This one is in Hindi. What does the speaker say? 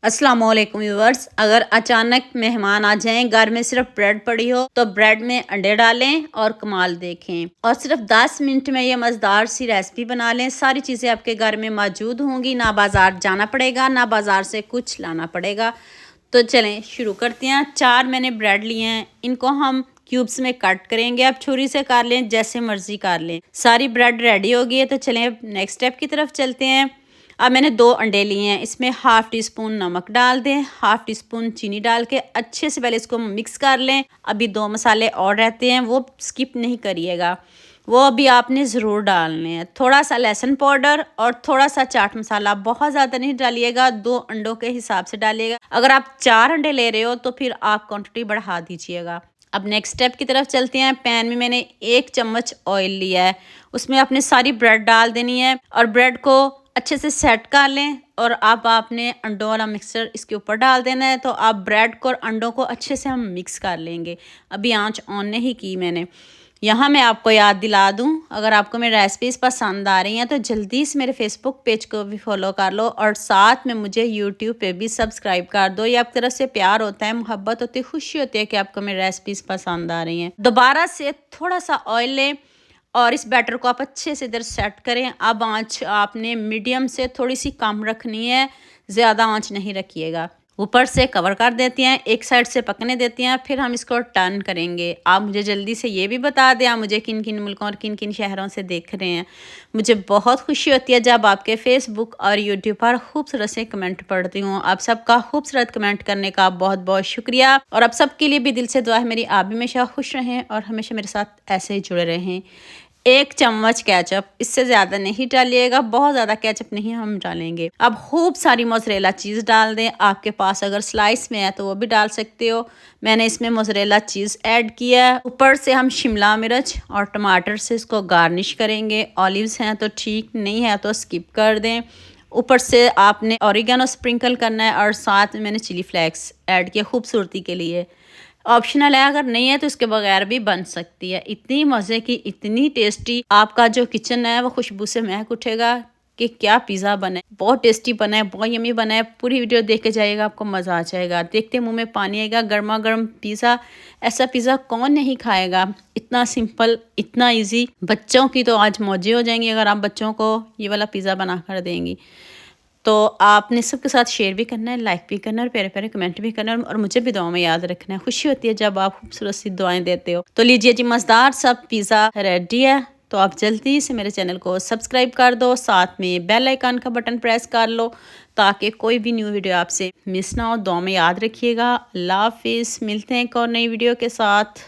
अस्सलाम वालेकुम व्यूअर्स। अगर अचानक मेहमान आ जाएं, घर में सिर्फ ब्रेड पड़ी हो तो ब्रेड में अंडे डालें और कमाल देखें। और सिर्फ 10 मिनट में ये मज़ेदार सी रेसिपी बना लें। सारी चीज़ें आपके घर में मौजूद होंगी, ना बाज़ार जाना पड़ेगा, ना बाज़ार से कुछ लाना पड़ेगा। तो चलें शुरू करते हैं। 4 मैंने ब्रेड लिए हैं, इनको हम क्यूब्स में कट करेंगे। आप छुरी से कर लें, जैसे मर्जी कर लें। सारी ब्रेड रेडी हो गई है, तो चलें अब नेक्स्ट स्टेप की तरफ चलते हैं। अब मैंने 2 अंडे लिए हैं, इसमें हाफ़ टी स्पून नमक डाल दें, हाफ़ टी स्पून चीनी डाल के अच्छे से पहले इसको मिक्स कर लें। अभी 2 मसाले और रहते हैं, वो स्किप नहीं करिएगा, वो अभी आपने ज़रूर डालने हैं। थोड़ा सा लहसुन पाउडर और थोड़ा सा चाट मसाला, बहुत ज़्यादा नहीं डालिएगा, 2 अंडों के हिसाब से डालिएगा। अगर आप 4 अंडे ले रहे हो तो फिर आप क्वांटिटी बढ़ा दीजिएगा। अब नेक्स्ट स्टेप की तरफ चलते हैं। पैन में मैंने 1 चम्मच ऑयल लिया है, उसमें आपने सारी ब्रेड डाल देनी है और ब्रेड को अच्छे से सेट कर लें। और अब आपने अंडों वाला मिक्सचर इसके ऊपर डाल देना है। तो आप ब्रेड को और अंडों को अच्छे से हम मिक्स कर लेंगे। अभी आंच ऑन नहीं की मैंने। यहाँ मैं आपको याद दिला दूँ, अगर आपको मेरी रेसिपीज़ पसंद आ रही हैं तो जल्दी से मेरे फेसबुक पेज को भी फॉलो कर लो और साथ में मुझे यूट्यूब पे भी सब्सक्राइब कर दो। ये आपकी तरफ से प्यार होता है, मोहब्बत होती है, खुशी होती है कि आपको मेरी रेसिपीज़ पसंद आ रही हैं। दोबारा से थोड़ा सा ऑयल लें और इस बैटर को आप अच्छे से इधर सेट करें। अब आंच आपने मीडियम से थोड़ी सी कम रखनी है, ज़्यादा आंच नहीं रखिएगा। ऊपर से कवर कर देती हैं, एक साइड से पकने देती हैं, फिर हम इसको टर्न करेंगे। आप मुझे जल्दी से ये भी बता दें, आप मुझे किन किन मुल्कों और किन किन शहरों से देख रहे हैं। मुझे बहुत खुशी होती है जब आपके फेसबुक और यूट्यूब पर खूबसूरत से कमेंट पढ़ती हूँ। आप सबका खूबसूरत कमेंट करने का बहुत बहुत शुक्रिया। और आप सबके लिए भी दिल से दुआ है मेरी, आप भी हमेशा खुश रहें और हमेशा मेरे साथ ऐसे ही जुड़े रहें। 1 चम्मच केचप, इससे ज़्यादा नहीं डालिएगा, बहुत ज़्यादा केचप नहीं हम डालेंगे। अब खूब सारी मोज़रेला चीज़ डाल दें। आपके पास अगर स्लाइस में है तो वो भी डाल सकते हो। मैंने इसमें मोज़रेला चीज़ ऐड किया है। ऊपर से हम शिमला मिर्च और टमाटर से इसको गार्निश करेंगे। ऑलिव्स हैं तो ठीक, नहीं है तो स्किप कर दें। ऊपर से आपने ऑरिगेनो स्प्रिंकल करना है और साथ में मैंने चिली फ्लेक्स ऐड किया खूबसूरती के लिए। ऑप्शनल है, अगर नहीं है तो इसके बगैर भी बन सकती है। इतनी मज़े की, इतनी टेस्टी, आपका जो किचन है वो खुशबू से महक उठेगा कि क्या पिज़्ज़ा बना है। बहुत टेस्टी बना है, बहुत यमी बना है। पूरी वीडियो देख के जाइएगा, आपको मज़ा आ जाएगा। देखते मुंह में पानी आएगा। गर्मा गर्म पिज़्ज़ा, ऐसा पिज़्ज़ा कौन नहीं खाएगा। इतना सिंपल, इतना ईजी, बच्चों की तो आज मौजें हो जाएंगी अगर आप बच्चों को ये वाला पिज़्ज़ा बना कर देंगी। तो आपने सबके साथ शेयर भी करना है, लाइक भी करना है और प्यारे प्यारे कमेंट भी करना है और मुझे भी दुआओं में याद रखना है। खुशी होती है जब आप खूबसूरत सी दुआएं देते हो। तो लीजिए जी, मज़ेदार सब पिज़्ज़ा रेडी है। तो आप जल्दी से मेरे चैनल को सब्सक्राइब कर दो, साथ में बेल आइकन का बटन प्रेस कर लो ताकि कोई भी न्यू वीडियो आपसे मिस ना हो। दुआ में याद रखिएगा। अल्लाह हाफिज़। मिलते हैं एक और नई वीडियो के साथ।